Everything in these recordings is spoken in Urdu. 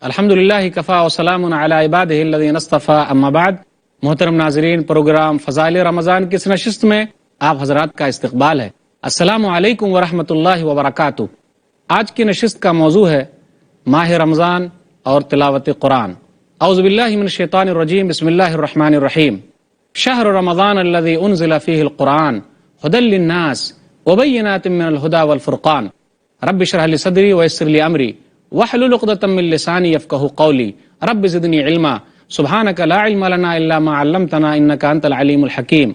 الحمدللہ کفا وسلام علی عبادہ الذین اصطفیٰ اما بعد۔ محترم ناظرین، پروگرام فضائل رمضان کی اس نشست میں آپ حضرات کا استقبال ہے۔ السلام علیکم ورحمۃ اللہ وبرکاتہ۔ آج کی نشست کا موضوع ہے ماہ رمضان اور تلاوت قرآن۔ اعوذ باللہ من الشیطان الرجیم، بسم اللہ الرحمن الرحیم۔ شہر رمضان الذی انزل فیہ القرآن ھدی للناس وبینات من الھدی والفرقان رب اشرح لی صدری ویسر لی امری واحلل عقدۃ من لسانی یفقہوا قولی رب زدنی علما سبحانک لا علم لنا الا ما علمتنا انک انت العلیم الحکیم۔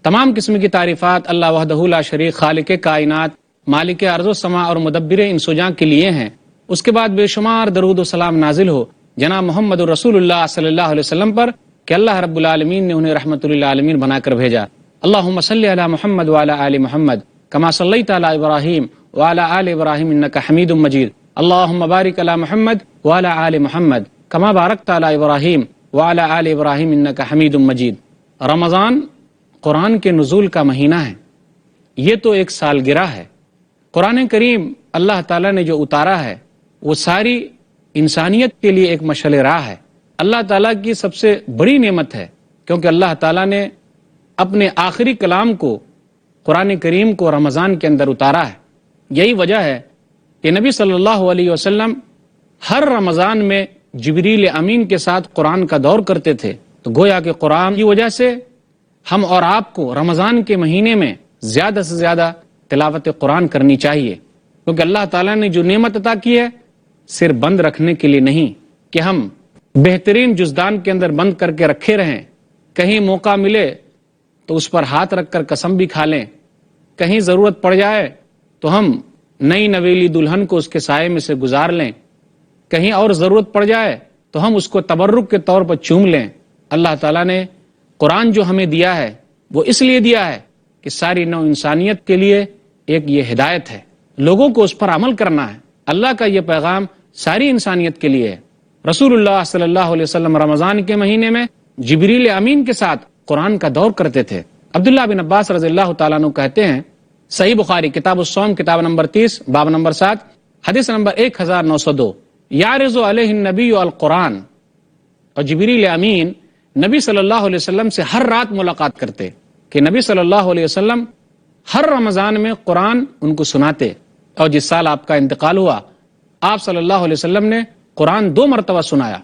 تمام قسم کی تعریفات اللہ وحدہ لا شریک، خالق کائنات، مالک ارض و سماء اور مدبر انس و جاں کے لیے ہیں۔ اس کے بعد بے شمار درود و سلام نازل ہو جناب محمد رسول اللہ صلی اللہ علیہ وسلم پر کہ اللہ رب العالمین نے انہیں رحمت للعالمین بنا کر بھیجا۔ اللہم صلی علی محمد وعلی آل محمد کما صلیت علی ابراہیم وعلی آل ابراہیم انک حمید مجید۔ اللہم بارک علی محمد وعلی آل محمد کما بارکت علی ابراہیم وعلی آل ابراہیم انک حمید مجید۔ رمضان قرآن کے نزول کا مہینہ ہے۔ یہ تو ایک سالگرہ ہے۔ قرآن کریم اللہ تعالیٰ نے جو اتارا ہے وہ ساری انسانیت کے لیے ایک مشعل راہ ہے۔ اللہ تعالیٰ کی سب سے بڑی نعمت ہے کیونکہ اللہ تعالیٰ نے اپنے آخری کلام کو، قرآن کریم کو، رمضان کے اندر اتارا ہے۔ یہی وجہ ہے کہ نبی صلی اللہ علیہ وسلم ہر رمضان میں جبریل امین کے ساتھ قرآن کا دور کرتے تھے۔ تو گویا کہ قرآن کی وجہ سے ہم اور آپ کو رمضان کے مہینے میں زیادہ سے زیادہ تلاوت قرآن کرنی چاہیے، کیونکہ اللہ تعالیٰ نے جو نعمت عطا کی ہے صرف بند رکھنے کے لیے نہیں کہ ہم بہترین جزدان کے اندر بند کر کے رکھے رہیں، کہیں موقع ملے تو اس پر ہاتھ رکھ کر قسم بھی کھا لیں، کہیں ضرورت پڑ جائے تو ہم نئی نویلی دلہن کو اس کے سائے میں سے گزار لیں، کہیں اور ضرورت پڑ جائے تو ہم اس کو تبرک کے طور پر چوم لیں۔ اللہ تعالیٰ نے قرآن جو ہمیں دیا ہے وہ اس لیے دیا ہے کہ ساری نو انسانیت کے لیے ایک یہ ہدایت ہے، لوگوں کو اس پر عمل کرنا ہے۔ اللہ کا یہ پیغام ساری انسانیت کے لیے ہے۔ رسول اللہ صلی اللہ علیہ وسلم رمضان کے مہینے میں جبریل امین کے ساتھ قرآن کا دور کرتے تھے۔ عبداللہ بن عباس رضی اللہ تعالیٰ عنہ کہتے ہیں، صحیح بخاری کتاب الصوم کتاب نمبر 30 باب نمبر 7 حدیث نمبر 1902، یعرض علیہ النبی القرآن، اور جبریل امین نبی صلی اللہ علیہ وسلم سے ہر رات ملاقات کرتے کہ نبی صلی اللہ علیہ وسلم ہر رمضان میں قرآن ان کو سناتے۔ اور جس سال آپ کا انتقال ہوا آپ صلی اللہ علیہ وسلم نے قرآن 2 مرتبہ سنایا۔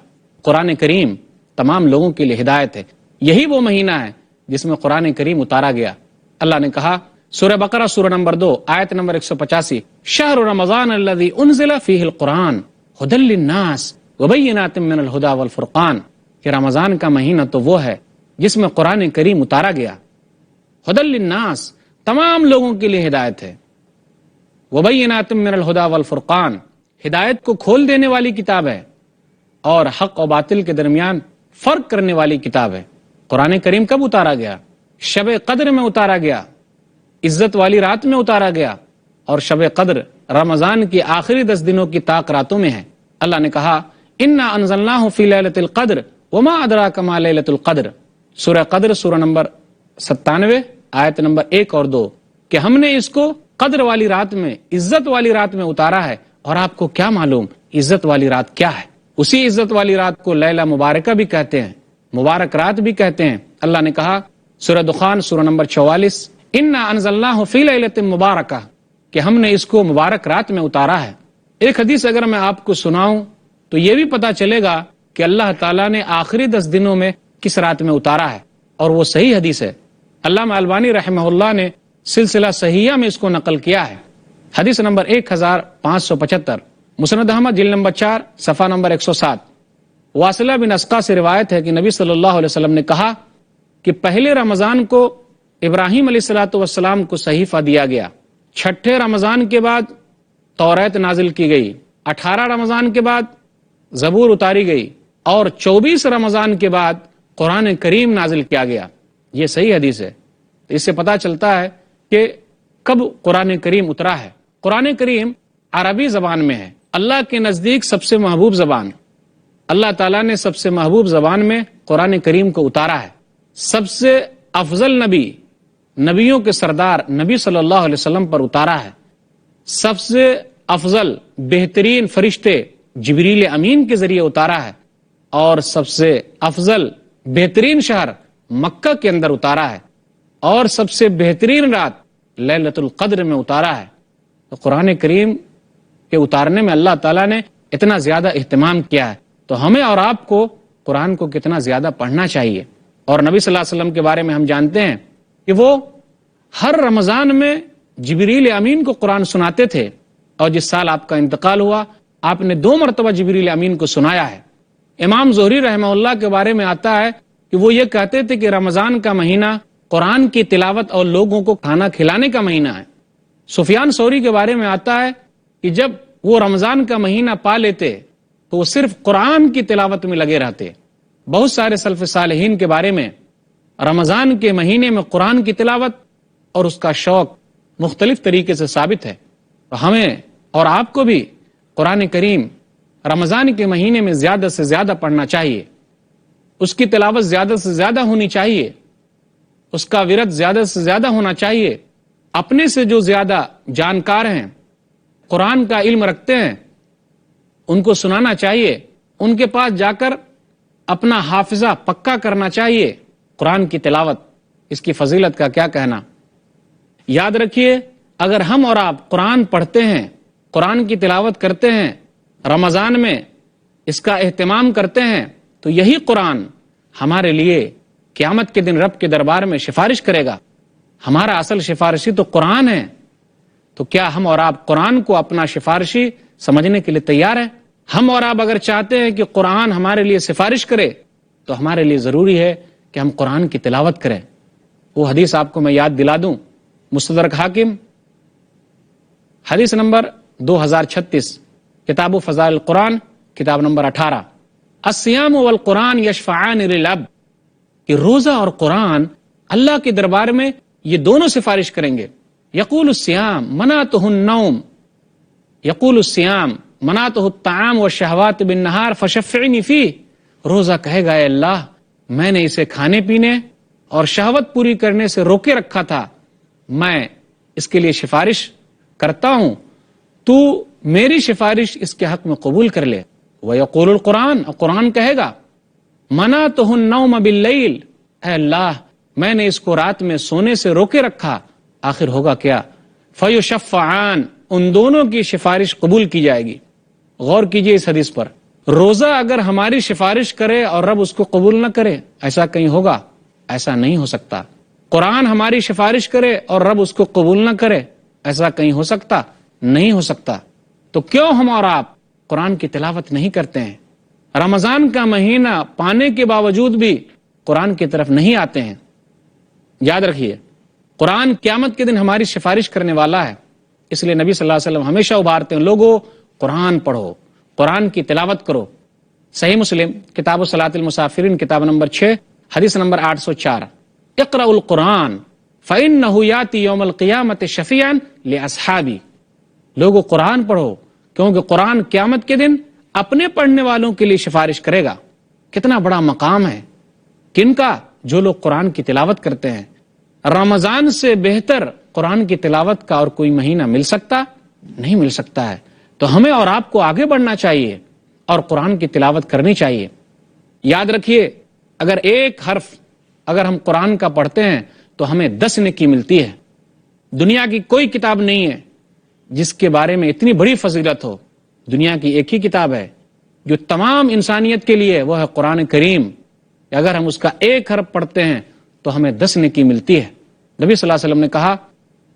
قرآن کریم تمام لوگوں کے لیے ہدایت ہے۔ یہی وہ مہینہ ہے جس میں قرآن کریم اتارا گیا۔ اللہ نے کہا سورہ بقرہ سورہ نمبر 2 آیت نمبر 185، شہر رمضان الذی انزل فیہ القرآن ھدی للناس وبینات من الھدی والفرقان، کہ رمضان کا مہینہ تو وہ ہے جس میں قرآن کریم اتارا گیا۔ ھدی للناس، تمام لوگوں کے لیے ہدایت ہے۔ وبینات من الھدی والفرقان، ہدایت کو کھول دینے والی کتاب ہے اور حق و باطل کے درمیان فرق کرنے والی کتاب ہے۔ قرآن کریم کب اتارا گیا؟ شب قدر میں اتارا گیا، عزت والی رات میں اتارا گیا، اور شب قدر رمضان کی آخری 10 دنوں کی طاق راتوں میں ہے۔ اللہ نے کہا انا انزلناہ فی لیلۃ القدر وما ادراک ما لیلۃ القدر، سورہ قدر سورہ نمبر 97 آیت نمبر 1 اور 2، کہ ہم نے اس کو قدر والی رات میں، عزت والی رات میں اتارا ہے، اور آپ کو کیا معلوم عزت والی رات کیا ہے؟ اسی عزت والی رات کو لیلہ مبارکہ بھی کہتے ہیں، مبارک رات بھی کہتے ہیں۔ اللہ نے کہا سورہ دخان سورہ نمبر 44، انا انزلناہ فی لیلۃ مبارکہ، کہ ہم نے اس کو مبارک رات میں اتارا ہے۔ ایک حدیث اگر میں آپ کو سناؤں تو یہ بھی پتا چلے گا کہ اللہ تعالیٰ نے آخری 10 دنوں میں کس رات میں اتارا ہے، اور وہ صحیح حدیث ہے۔ علامہ البانی رحمہ اللہ نے سلسلہ صحیحہ میں اس کو نقل کیا ہے۔ حدیث نمبر 1575، مسند احمد جلد نمبر 4 صفحہ نمبر 107۔ واصلہ بن اسقا سے روایت ہے کہ نبی صلی اللہ علیہ وسلم نے کہا کہ پہلے رمضان کو ابراہیم علیہ الصلوۃ والسلام کو صحیفہ دیا گیا، چھٹے رمضان کے بعد توریت نازل کی گئی، 18 رمضان کے بعد زبور اتاری گئی، اور 24 رمضان کے بعد قرآن کریم نازل کیا گیا۔ یہ صحیح حدیث ہے۔ اس سے پتہ چلتا ہے کہ کب قرآن کریم اترا ہے۔ قرآن کریم عربی زبان میں ہے، اللہ کے نزدیک سب سے محبوب زبان۔ اللہ تعالیٰ نے سب سے محبوب زبان میں قرآن کریم کو اتارا ہے۔ سب سے افضل نبی، نبیوں کے سردار نبی صلی اللہ علیہ وسلم پر اتارا ہے۔ سب سے افضل بہترین فرشتے جبریل امین کے ذریعے اتارا ہے، اور سب سے افضل بہترین شہر مکہ کے اندر اتارا ہے، اور سب سے بہترین رات لیلۃ القدر میں اتارا ہے۔ تو قرآن کریم کے اتارنے میں اللہ تعالیٰ نے اتنا زیادہ اہتمام کیا ہے، تو ہمیں اور آپ کو قرآن کو کتنا زیادہ پڑھنا چاہیے۔ اور نبی صلی اللہ علیہ وسلم کے بارے میں ہم جانتے ہیں کہ وہ ہر رمضان میں جبریل امین کو قرآن سناتے تھے، اور جس سال آپ کا انتقال ہوا آپ نے 2 مرتبہ جبریل امین کو سنایا ہے۔ امام زہری رحمہ اللہ کے بارے میں آتا ہے کہ وہ یہ کہتے تھے کہ رمضان کا مہینہ قرآن کی تلاوت اور لوگوں کو کھانا کھلانے کا مہینہ ہے۔ سفیان ثوری کے بارے میں آتا ہے کہ جب وہ رمضان کا مہینہ پا لیتے تو وہ صرف قرآن کی تلاوت میں لگے رہتے۔ بہت سارے سلف صالحین کے بارے میں رمضان کے مہینے میں قرآن کی تلاوت اور اس کا شوق مختلف طریقے سے ثابت ہے۔ تو ہمیں اور آپ کو بھی قرآن کریم رمضان کے مہینے میں زیادہ سے زیادہ پڑھنا چاہیے، اس کی تلاوت زیادہ سے زیادہ ہونی چاہیے، اس کا ورد زیادہ سے زیادہ ہونا چاہیے۔ اپنے سے جو زیادہ جانکار ہیں، قرآن کا علم رکھتے ہیں، ان کو سنانا چاہیے، ان کے پاس جا کر اپنا حافظہ پکا کرنا چاہیے۔ قرآن کی تلاوت، اس کی فضیلت کا کیا کہنا۔ یاد رکھیے، اگر ہم اور آپ قرآن پڑھتے ہیں، قرآن کی تلاوت کرتے ہیں، رمضان میں اس کا اہتمام کرتے ہیں، تو یہی قرآن ہمارے لیے قیامت کے دن رب کے دربار میں سفارش کرے گا۔ ہمارا اصل سفارشی تو قرآن ہے، تو کیا ہم اور آپ قرآن کو اپنا سفارشی سمجھنے کے لیے تیار ہیں؟ ہم اور آپ اگر چاہتے ہیں کہ قرآن ہمارے لیے سفارش کرے تو ہمارے لیے ضروری ہے کہ ہم قرآن کی تلاوت کریں۔ وہ حدیث آپ کو میں یاد دلا دوں، مستدرک حاکم حدیث نمبر 2036، کتاب فضائل القرآن، کتاب نمبر 18، الصیام والقرآن یشفعان للعبد، کہ روزہ اور قرآن اللہ کے دربار میں یہ دونوں سفارش کریں گے۔ یقول الصیام منعتہ النوم، یقول الصیام منعتہ الطعام والشہوات بالنہار فشفعنی فیہ، روزہ کہے گا اے اللہ میں نے اسے کھانے پینے اور شہوت پوری کرنے سے روکے رکھا تھا، میں اس کے لیے سفارش کرتا ہوں، تو میری سفارش اس کے حق میں قبول کر لے۔ ویقول القرآن، قرآن کہے گا منعتہ النوم باللیل، اے اللہ میں نے اس کو رات میں سونے سے روکے رکھا، آخر ہوگا کیا؟ فیشفعان، ان دونوں کی سفارش قبول کی جائے گی۔ غور کیجئے اس حدیث پر، روزہ اگر ہماری سفارش کرے اور رب اس کو قبول نہ کرے، ایسا کہیں ہوگا؟ ایسا نہیں ہو سکتا۔ قرآن ہماری سفارش کرے اور رب اس کو قبول نہ کرے، ایسا کہیں ہو سکتا؟ نہیں ہو سکتا۔ تو کیوں ہم اور آپ قرآن کی تلاوت نہیں کرتے ہیں؟ رمضان کا مہینہ پانے کے باوجود بھی قرآن کی طرف نہیں آتے ہیں۔ یاد رکھیے، قرآن قیامت کے دن ہماری سفارش کرنے والا ہے، اس لیے نبی صلی اللہ علیہ وسلم ہمیشہ ابھارتے ہیں لوگوں قرآن پڑھو، قرآن کی تلاوت کرو۔ صحیح مسلم کتاب صلاۃ المسافرین، کتاب نمبر 6، حدیث نمبر 804، اقرأ القرآن فإنہ یاتی یوم القیامت شفیعا لاصحابی، لوگوں قرآن پڑھو کیونکہ قرآن قیامت کے دن اپنے پڑھنے والوں کے لیے سفارش کرے گا۔ کتنا بڑا مقام ہے کن کا؟ جو لوگ قرآن کی تلاوت کرتے ہیں۔ رمضان سے بہتر قرآن کی تلاوت کا اور کوئی مہینہ مل سکتا؟ نہیں مل سکتا ہے۔ تو ہمیں اور آپ کو آگے بڑھنا چاہیے اور قرآن کی تلاوت کرنی چاہیے۔ یاد رکھیے، اگر ایک حرف اگر ہم قرآن کا پڑھتے ہیں تو ہمیں 10 نیکی ملتی ہے۔ دنیا کی کوئی کتاب نہیں ہے جس کے بارے میں اتنی بڑی فضیلت ہو۔ دنیا کی ایک ہی کتاب ہے جو تمام انسانیت کے لیے، وہ ہے قرآن کریم۔ اگر ہم اس کا ایک حرف پڑھتے ہیں تو ہمیں 10 نیکی ملتی ہے۔ نبی صلی اللہ علیہ وسلم نے کہا،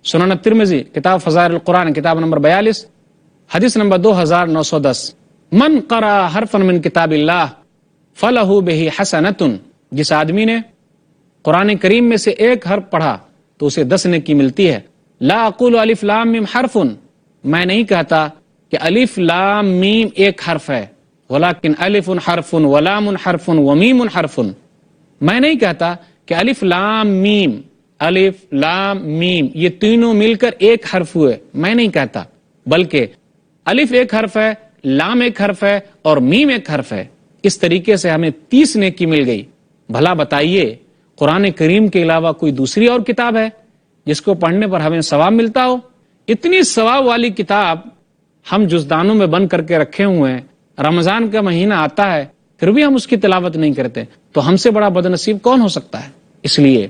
سنن الترمذی کتاب فضائل القرآن، کتاب نمبر 42، حدیث نمبر 2910، من قرأ حرفا من کتاب اللہ فلہ بہ حسنۃ، جس آدمی نے قرآن کریم میں سے ایک حرف پڑھا تو اسے 10 نیکی ملتی ہے۔ لا اقول الف لام میم حرف، میں نہیں کہتا کہ الف لام میم ایک حرف ہے، ولکن الف حرف ولام حرف ومیم حرف، میں نہیں کہتا کہ الف لام میم، الف لام میم یہ تینوں مل کر ایک حرف ہوئے، میں نہیں کہتا، بلکہ الف ایک حرف ہے، لام ایک حرف ہے اور میم ایک حرف ہے۔ اس طریقے سے ہمیں 30 نیکی مل گئی۔ بھلا بتائیے، قرآن کریم کے علاوہ کوئی دوسری اور کتاب ہے جس کو پڑھنے پر ہمیں ثواب ملتا ہو؟ اتنی ثواب والی کتاب ہم جزدانوں میں بند کر کے رکھے ہوئے ہیں، رمضان کا مہینہ آتا ہے پھر بھی ہم اس کی تلاوت نہیں کرتے، تو ہم سے بڑا بد نصیب کون ہو سکتا ہے؟ اس لیے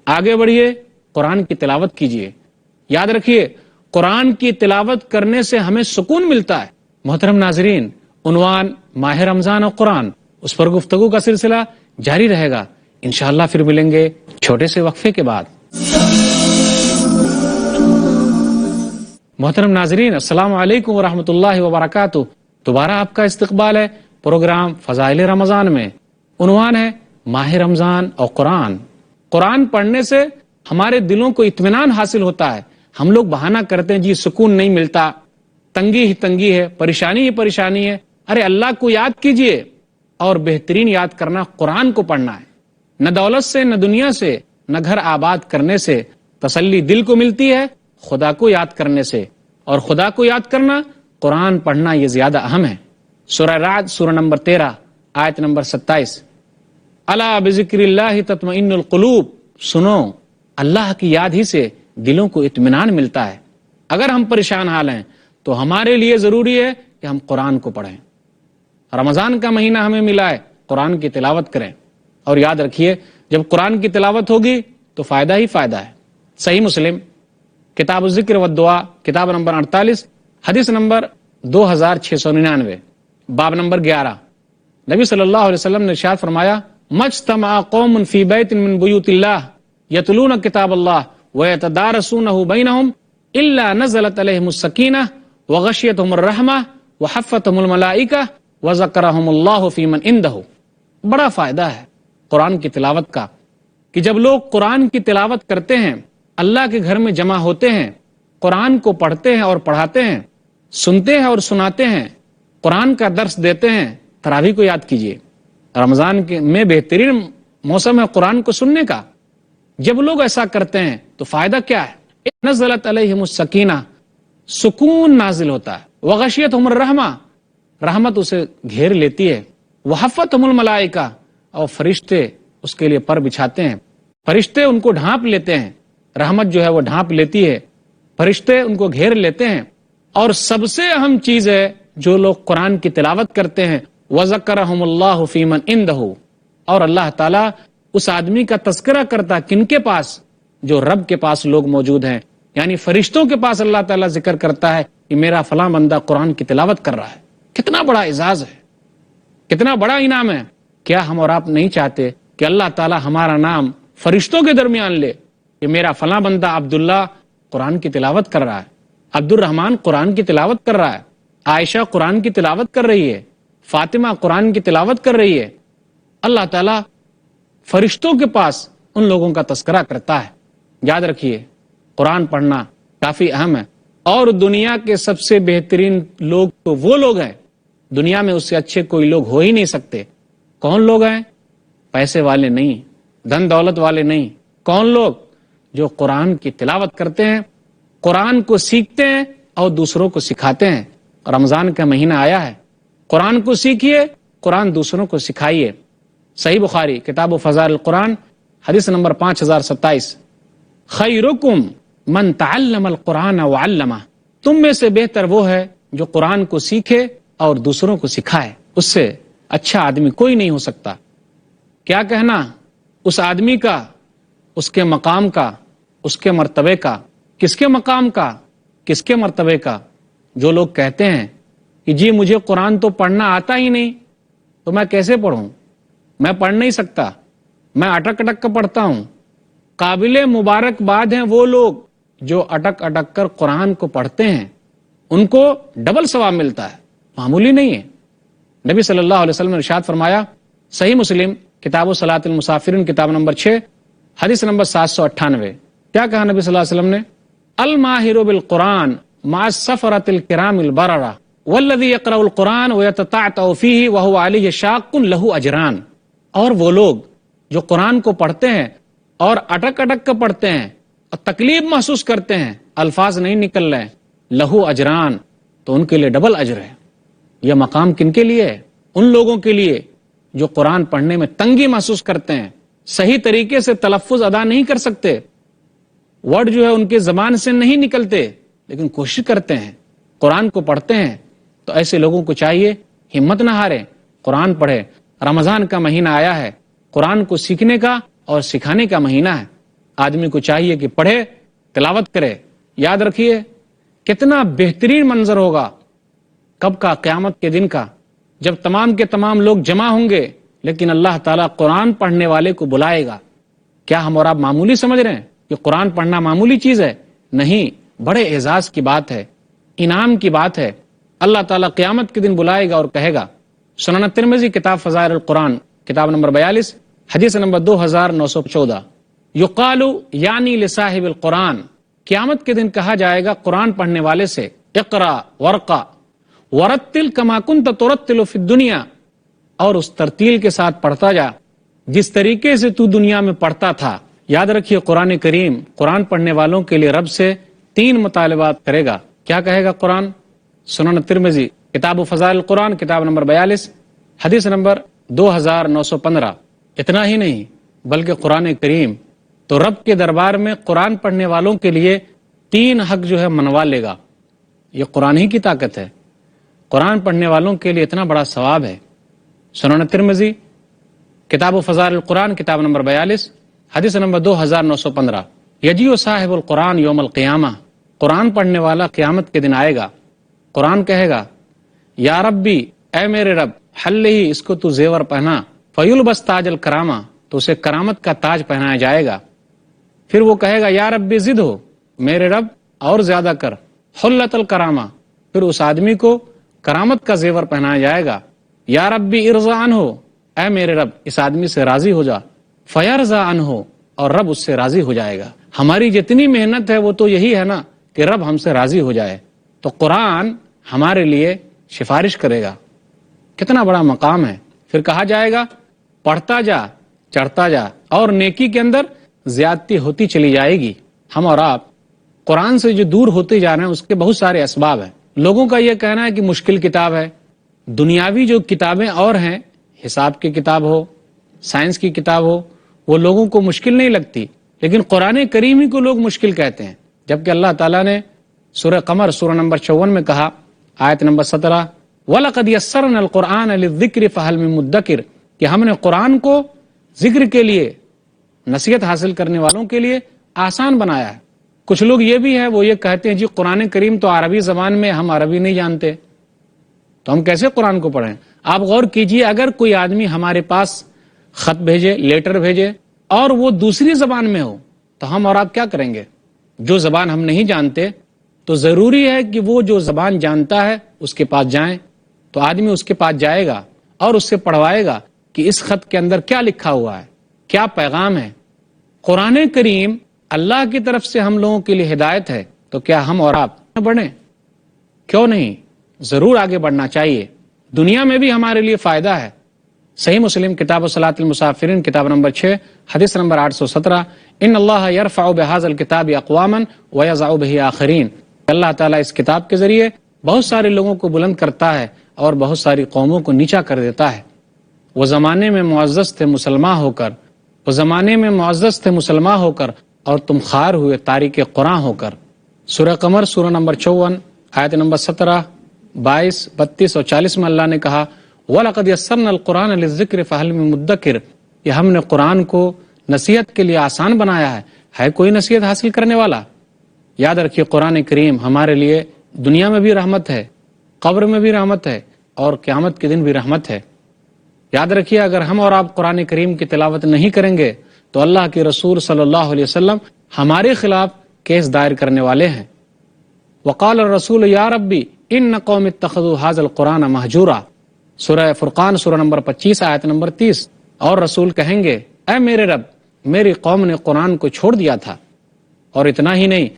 آگے بڑھیے، قرآن کی تلاوت کیجیے۔ یاد رکھیے، قرآن کی تلاوت کرنے سے ہمیں سکون ملتا ہے۔ محترم ناظرین، عنوان ماہ رمضان اور قرآن، اس پر گفتگو کا سلسلہ جاری رہے گا انشاءاللہ۔ پھر ملیں گے چھوٹے سے وقفے کے بعد۔ محترم ناظرین، السلام علیکم ورحمۃ اللہ وبرکاتہ۔ دوبارہ آپ کا استقبال ہے پروگرام فضائل رمضان میں۔ عنوان ہے ماہ رمضان اور قرآن۔ قرآن پڑھنے سے ہمارے دلوں کو اطمینان حاصل ہوتا ہے۔ ہم لوگ بہانہ کرتے ہیں جی سکون نہیں ملتا، تنگی ہی تنگی ہے، پریشانی ہی پریشانی ہے۔ ارے اللہ کو یاد کیجئے، اور بہترین یاد کرنا قرآن کو پڑھنا ہے۔ نہ دولت سے، نہ دنیا سے، نہ گھر آباد کرنے سے تسلی دل کو ملتی ہے، خدا کو یاد کرنے سے۔ اور خدا کو یاد کرنا، قرآن پڑھنا، یہ زیادہ اہم ہے۔ سورہ رعد، سورہ نمبر 13، آیت نمبر 27۔ الا بذکر اللہ تطمئن القلوب، سنو، اللہ کی یاد ہی سے دلوں کو اطمینان ملتا ہے۔ اگر ہم پریشان حال ہیں تو ہمارے لیے ضروری ہے کہ ہم قرآن کو پڑھیں۔ رمضان کا مہینہ ہمیں ملا ہے، قرآن کی تلاوت کریں۔ اور یاد رکھیے، جب قرآن کی تلاوت ہوگی تو فائدہ ہی فائدہ ہے۔ صحیح مسلم، کتاب الذکر والدعا، کتاب نمبر 48، حدیث نمبر 2699، باب نمبر 11۔ نبی صلی اللہ علیہ وسلم نے ارشاد فرمایا، مجتمع قوم فی بیت من بیوت اللہ یتلون کتاب اللہ ویتدارسونہ بینہم الا نزلت علیہم السکینہ وغشیتہم الرحمہ وحفتہم الملائکہ وذکرہم اللہ فی من عندہ۔ بڑا فائدہ ہے قرآن کی تلاوت کا، کہ جب لوگ قرآن کی تلاوت کرتے ہیں، اللہ کے گھر میں جمع ہوتے ہیں، قرآن کو پڑھتے ہیں اور پڑھاتے ہیں، سنتے ہیں اور سناتے ہیں، قرآن کا درس دیتے ہیں۔ تراویح کو یاد کیجیے، رمضان میں بہترین موسم ہے قرآن کو سننے کا۔ جب لوگ ایسا کرتے ہیں تو فائدہ کیا ہے؟ نزلت علیہم السکینہ، سکون نازل ہوتا ہے۔ وغشیتہم الرحمہ، رحمت اسے گھیر لیتی ہے۔ وحفتہم الملائکہ، اور فرشتے اس کے لیے پر بچھاتے ہیں، فرشتے ان کو ڈھانپ لیتے ہیں، رحمت جو ہے وہ ڈھانپ لیتی ہے، فرشتے ان کو گھیر لیتے ہیں۔ اور سب سے اہم چیز ہے، جو لوگ قرآن کی تلاوت کرتے ہیں، وَذَكَّرَهُمُ اللَّهُ فِي مَنْ عِنْدَهُ، اور اللہ تعالیٰ اس آدمی کا تذکرہ کرتا کن کے پاس؟ جو رب کے پاس لوگ موجود ہیں، یعنی فرشتوں کے پاس اللہ تعالیٰ ذکر کرتا ہے کہ میرا فلاں بندہ قرآن کی تلاوت کر رہا ہے۔ کتنا بڑا اعزاز ہے، کتنا بڑا انعام ہے۔ کیا ہم اور آپ نہیں چاہتے کہ اللہ تعالیٰ ہمارا نام فرشتوں کے درمیان لے کہ میرا فلاں بندہ عبداللہ قرآن کی تلاوت کر رہا ہے، عبد الرحمن قرآن کی تلاوت کر رہا ہے، عائشہ قرآن کی تلاوت کر رہی ہے، فاطمہ قرآن کی تلاوت کر رہی ہے۔ اللہ تعالیٰ فرشتوں کے پاس ان لوگوں کا تذکرہ کرتا ہے۔ یاد رکھیے، قرآن پڑھنا کافی اہم ہے۔ اور دنیا کے سب سے بہترین لوگ تو وہ لوگ ہیں، دنیا میں اس سے اچھے کوئی لوگ ہو ہی نہیں سکتے۔ کون لوگ ہیں؟ پیسے والے نہیں، دھن دولت والے نہیں۔ کون لوگ؟ جو قرآن کی تلاوت کرتے ہیں، قرآن کو سیکھتے ہیں اور دوسروں کو سکھاتے ہیں۔ رمضان کا مہینہ آیا ہے، قرآن کو سیکھیے، قرآن دوسروں کو سکھائیے۔ صحیح بخاری، کتاب و فضائل القرآن، حدیث نمبر 5027۔ خیرکم من تعلم القرآن وعلمہ، تم میں سے بہتر وہ ہے جو قرآن کو سیکھے اور دوسروں کو سکھائے۔ اس سے اچھا آدمی کوئی نہیں ہو سکتا۔ کیا کہنا اس آدمی کا، اس کے مقام کا، اس کے مرتبے کا؟ کس کے مقام کا، کس کے مرتبے کا؟ جو لوگ کہتے ہیں کہ جی مجھے قرآن تو پڑھنا آتا ہی نہیں، تو میں کیسے پڑھوں، میں پڑھ نہیں سکتا، میں اٹک اٹک کر پڑھتا ہوں۔ قابل مبارکباد ہیں وہ لوگ جو اٹک اٹک کر قرآن کو پڑھتے ہیں، ان کو ڈبل ثواب ملتا ہے، معمولی نہیں ہے۔ نبی صلی اللہ علیہ وسلم نے ارشاد فرمایا، صحیح مسلم، کتاب و صلاۃ المسافرین، کتاب نمبر 6، حدیث نمبر 798۔ کیا کہا نبی صلی اللہ علیہ وسلم نے؟ الماہر بالقرآن مع السفرۃ الکرام البررہ والذی یقرأ القرآن ویتتعتع فیہ وہو علیہ شاق لہ اجران۔ اور وہ لوگ جو قرآن کو پڑھتے ہیں اور اٹک اٹک کر پڑھتے ہیں اور تکلیف محسوس کرتے ہیں، الفاظ نہیں نکل رہے، لہو اجران، تو ان کے لیے ڈبل اجر ہے۔ یہ مقام کن کے لیے ہے؟ ان لوگوں کے لیے جو قرآن پڑھنے میں تنگی محسوس کرتے ہیں، صحیح طریقے سے تلفظ ادا نہیں کر سکتے، ورڈ جو ہے ان کے زبان سے نہیں نکلتے، لیکن کوشش کرتے ہیں، قرآن کو پڑھتے ہیں۔ تو ایسے لوگوں کو چاہیے ہمت نہ ہاریں، قرآن پڑھیں۔ رمضان کا مہینہ آیا ہے، قرآن کو سیکھنے کا اور سکھانے کا مہینہ ہے۔ آدمی کو چاہیے کہ پڑھے، تلاوت کرے۔ یاد رکھیے کتنا بہترین منظر ہوگا کب کا؟ قیامت کے دن کا، جب تمام کے تمام لوگ جمع ہوں گے لیکن اللہ تعالیٰ قرآن پڑھنے والے کو بلائے گا۔ کیا ہم اور آپ معمولی سمجھ رہے ہیں کہ قرآن پڑھنا معمولی چیز ہے؟ نہیں، بڑے اعزاز کی بات ہے، انعام کی بات ہے۔ اللہ تعالیٰ قیامت کے دن بلائے گا اور کہے گا۔ سنن ترمذی کتاب فضائل القرآن کتاب نمبر 42 حدیث نمبر 2914، یقال یعنی لصاحب القرآن، قیامت کے دن کہا جائے گا قرآن پڑھنے والے سے، اقرا ورقا ورتل کما کنت ترتل فی الدنیا، اور اس ترتیل کے ساتھ پڑھتا جا جس طریقے سے تو دنیا میں پڑھتا تھا۔ یاد رکھیے قرآن کریم قرآن پڑھنے والوں کے لیے رب سے 3 مطالبات کرے گا۔ کیا کہے گا قرآن؟ سنن ترمذی کتاب فضائل القرآن کتاب نمبر 42 حدیث نمبر 2915۔ اتنا ہی نہیں بلکہ قرآن کریم تو رب کے دربار میں قرآن پڑھنے والوں کے لیے 3 حق جو ہے منوا لے گا۔ یہ قرآن ہی کی طاقت ہے، قرآن پڑھنے والوں کے لیے اتنا بڑا ثواب ہے۔ سنن ترمذی کتاب فضائل القرآن کتاب نمبر 42 حدیث نمبر 2915، یجیء صاحب القرآن یوم القیامہ، قرآن پڑھنے والا قیامت کے دن آئے گا۔ قرآن کہے گا یا ربی، اے میرے رب، حل ہی، اس کو تو زیور پہنا، فیلبس تاج الکرامہ، تو اسے کرامت کا تاج پہنایا جائے گا۔ پھر وہ کہے گا یا ربی زد ہو، میرے رب اور زیادہ کر، حلت الکرامہ، پھر اس آدمی کو کرامت کا زیور پہنایا جائے گا۔ یا ربی ارضا عنہ، اے میرے رب اس آدمی سے راضی ہو جا، فیرضا عنہ، اور رب اس سے راضی ہو جائے گا۔ ہماری جتنی محنت ہے وہ تو یہی ہے نا کہ رب ہم سے راضی ہو جائے، تو قرآن ہمارے لیے سفارش کرے گا۔ کتنا بڑا مقام ہے۔ پھر کہا جائے گا پڑھتا جا، چڑھتا جا، اور نیکی کے اندر زیادتی ہوتی چلی جائے گی۔ ہم اور آپ قرآن سے جو دور ہوتے جا رہے ہیں اس کے بہت سارے اسباب ہیں۔ لوگوں کا یہ کہنا ہے کہ مشکل کتاب ہے۔ دنیاوی جو کتابیں اور ہیں، حساب کی کتاب ہو، سائنس کی کتاب ہو، وہ لوگوں کو مشکل نہیں لگتی، لیکن قرآن کریم ہی کو لوگ مشکل کہتے ہیں۔ جبکہ اللہ تعالیٰ نے سورہ قمر سورہ نمبر 54 میں کہا، آیت نمبر 17، وَلَقَدْ يَسَّرْنَا الْقُرْآنَ لِلذِّكْرِ فَهَلْ مِن مُدَّكِرٍ، کہ ہم نے قرآن کو ذکر کے لیے، نصیحت حاصل کرنے والوں کے لیے آسان بنایا ہے۔ کچھ لوگ یہ بھی ہے، وہ یہ کہتے ہیں جی قرآن کریم تو عربی زبان میں، ہم عربی نہیں جانتے تو ہم کیسے قرآن کو پڑھیں؟ آپ غور کیجئے، اگر کوئی آدمی ہمارے پاس خط بھیجے، لیٹر بھیجے، اور وہ دوسری زبان میں ہو تو ہم اور آپ کیا کریں گے؟ جو زبان ہم نہیں جانتے تو ضروری ہے کہ وہ جو زبان جانتا ہے اس کے پاس جائیں، تو آدمی اس کے پاس جائے گا اور اس سے پڑھوائے گا کہ اس خط کے اندر کیا لکھا ہوا ہے، کیا پیغام ہے۔ قرآن کریم اللہ کی طرف سے ہم لوگوں کے لیے ہدایت ہے، تو کیا ہم اور آپ بڑھیں؟ کیوں نہیں؟ ضرور آگے بڑھنا چاہیے، دنیا میں بھی ہمارے لیے فائدہ ہے۔ صحیح مسلم کتاب صلاۃ المسافرین کتاب نمبر 6 حدیث نمبر 817، ان اللہ یرفع بہذا الکتاب اقواما ویضع بہ آخرین، اللہ تعالیٰ اس کتاب کے ذریعے بہت سارے لوگوں کو بلند کرتا ہے اور بہت ساری قوموں کو نیچا کر دیتا ہے۔ وہ زمانے میں معزز تھے مسلمان ہو کر، وہ زمانے میں معزز تھے مسلمان ہو کر، اور تم خوار ہوئے تاریک قرآن ہو کر۔ سورہ قمر سورہ نمبر 54 آیت نمبر 17، 22، 32 اور 40 میں اللہ نے کہا وَلَقَدْ يَسَّرْنَا الْقُرْآنَ لِلذِّكْرِ فَهَلْ مِن مُدَّكِرٍ، کہ ہم نے قرآن کو نصیحت کے لیے آسان بنایا ہے کوئی نصیحت حاصل کرنے والا؟ یاد رکھیے قرآن کریم ہمارے لیے دنیا میں بھی رحمت ہے، قبر میں بھی رحمت ہے، اور قیامت کے دن بھی رحمت ہے۔ یاد رکھیے اگر ہم اور آپ قرآن کریم کی تلاوت نہیں کریں گے تو اللہ کے رسول صلی اللہ علیہ وسلم ہمارے خلاف کیس دائر کرنے والے ہیں۔ وقال الرسول یا ربی ان قوم اتخذوا هذا القرآن مہجورا، سورہ فرقان سورہ نمبر 25 آیت نمبر 30، اور رسول کہیں گے اے میرے رب، میری قوم نے قرآن کو چھوڑ دیا تھا۔ اور اتنا ہی نہیں،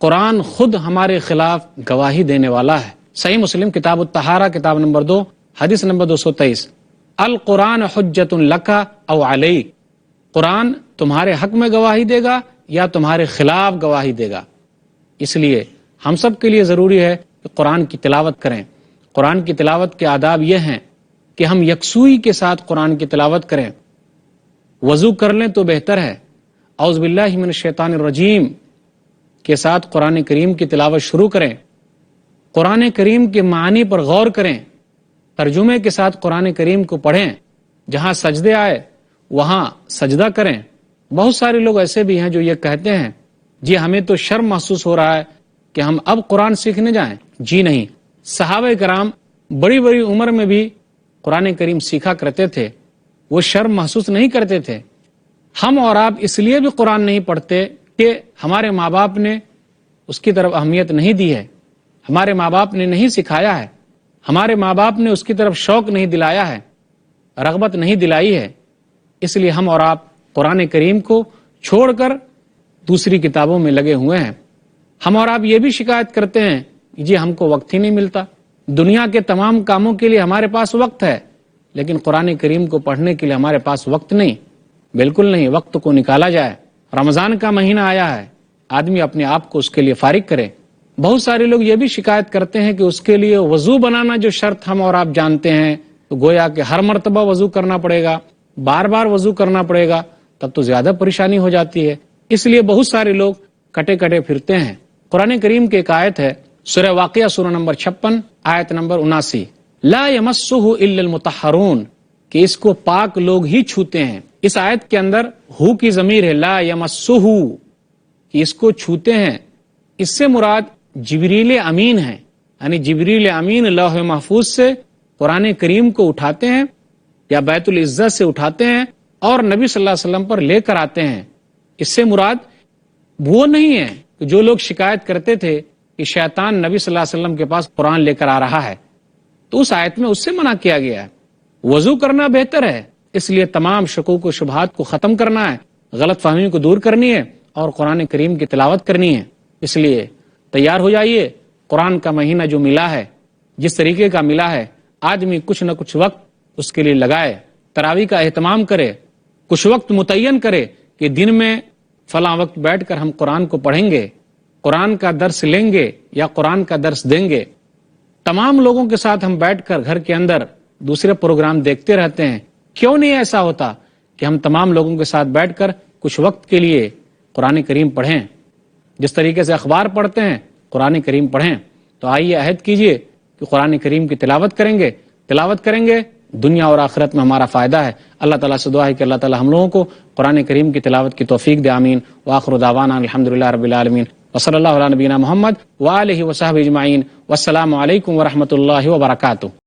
قرآن خود ہمارے خلاف گواہی دینے والا ہے۔ صحیح مسلم کتاب الطہارہ کتاب نمبر 2 حدیث نمبر 223، القرآن حجت لک او علیک، قرآن تمہارے حق میں گواہی دے گا یا تمہارے خلاف گواہی دے گا۔ اس لیے ہم سب کے لیے ضروری ہے کہ قرآن کی تلاوت کریں۔ قرآن کی تلاوت کے آداب یہ ہیں کہ ہم یکسوئی کے ساتھ قرآن کی تلاوت کریں۔ وضو کر لیں تو بہتر ہے، اعوذ باللہ من الشیطان الرجیم کے ساتھ قرآن کریم کی تلاوت شروع کریں، قرآن کریم کے معنی پر غور کریں، ترجمے کے ساتھ قرآن کریم کو پڑھیں، جہاں سجدے آئے وہاں سجدہ کریں۔ بہت سارے لوگ ایسے بھی ہیں جو یہ کہتے ہیں جی ہمیں تو شرم محسوس ہو رہا ہے کہ ہم اب قرآن سیکھنے جائیں۔ جی نہیں، صحابہ کرام بڑی بڑی عمر میں بھی قرآن کریم سیکھا کرتے تھے، وہ شرم محسوس نہیں کرتے تھے۔ ہم اور آپ اس لیے بھی قرآن نہیں پڑھتے کہ ہمارے ماں باپ نے اس کی طرف اہمیت نہیں دی ہے، ہمارے ماں باپ نے نہیں سکھایا ہے، ہمارے ماں باپ نے اس کی طرف شوق نہیں دلایا ہے، رغبت نہیں دلائی ہے، اس لیے ہم اور آپ قرآن کریم کو چھوڑ کر دوسری کتابوں میں لگے ہوئے ہیں۔ ہم اور آپ یہ بھی شکایت کرتے ہیں جی ہم کو وقت ہی نہیں ملتا، دنیا کے تمام کاموں کے لیے ہمارے پاس وقت ہے لیکن قرآن کریم کو پڑھنے کے لیے ہمارے پاس وقت نہیں۔ بالکل نہیں، وقت کو نکالا جائے۔ رمضان کا مہینہ آیا ہے، آدمی اپنے آپ کو اس کے لیے فارغ کرے۔ بہت سارے لوگ یہ بھی شکایت کرتے ہیں کہ اس کے لیے وضو بنانا جو شرط ہم اور آپ جانتے ہیں تو گویا کہ ہر مرتبہ وضو کرنا پڑے گا، بار بار وضو کرنا پڑے گا، تب تو زیادہ پریشانی ہو جاتی ہے، اس لیے بہت سارے لوگ کٹے کٹے پھرتے ہیں۔ قرآن کریم کی ایک آیت ہے، سورہ واقعہ سورہ نمبر 56 آیت نمبر 79، لا یمسہ الا المطہرون، کہ اس کو پاک لوگ ہی چھوتے ہیں۔ اس آیت کے اندر ہو کی ضمیر ہے، لا یمسہ، کہ اس کو چھوتے ہیں، اس سے مراد جبریل امین ہیں، یعنی جبریل امین لوح محفوظ سے قرآن کریم کو اٹھاتے ہیں یا بیت العزت سے اٹھاتے ہیں اور نبی صلی اللہ علیہ وسلم پر لے کر آتے ہیں۔ اس سے مراد وہ نہیں ہے کہ جو لوگ شکایت کرتے تھے کہ شیطان نبی صلی اللہ علیہ وسلم کے پاس قرآن لے کر آ رہا ہے، تو اس آیت میں اس سے منع کیا گیا ہے۔ وضو کرنا بہتر ہے، اس لیے تمام شکوک و شبہات کو ختم کرنا ہے، غلط فہمی کو دور کرنی ہے اور قرآن کریم کی تلاوت کرنی ہے۔ اس لیے تیار ہو جائیے، قرآن کا مہینہ جو ملا ہے، جس طریقے کا ملا ہے، آدمی کچھ نہ کچھ وقت اس کے لیے لگائے، تراویح کا اہتمام کرے، کچھ وقت متعین کرے کہ دن میں فلاں وقت بیٹھ کر ہم قرآن کو پڑھیں گے، قرآن کا درس لیں گے یا قرآن کا درس دیں گے۔ تمام لوگوں کے ساتھ ہم بیٹھ کر گھر کے اندر دوسرے پروگرام دیکھتے رہتے ہیں، کیوں نہیں ایسا ہوتا کہ ہم تمام لوگوں کے ساتھ بیٹھ کر کچھ وقت کے لیے قرآن کریم پڑھیں؟ جس طریقے سے اخبار پڑھتے ہیں قرآن کریم پڑھیں۔ تو آئیے عہد کیجئے کہ قرآن کریم کی تلاوت کریں گے، دنیا اور آخرت میں ہمارا فائدہ ہے۔ اللہ تعالیٰ سے دعا ہے کہ اللہ تعالیٰ ہم لوگوں کو قرآن کریم کی تلاوت کی توفیق دے، آمین۔ وآخر دعوانا الحمدللہ رب العالمین، وصلی اللہ علی نبینا محمد وآلہ وصحبہ اجمعین، والسلام علیکم ورحمۃ اللہ وبرکاتہ۔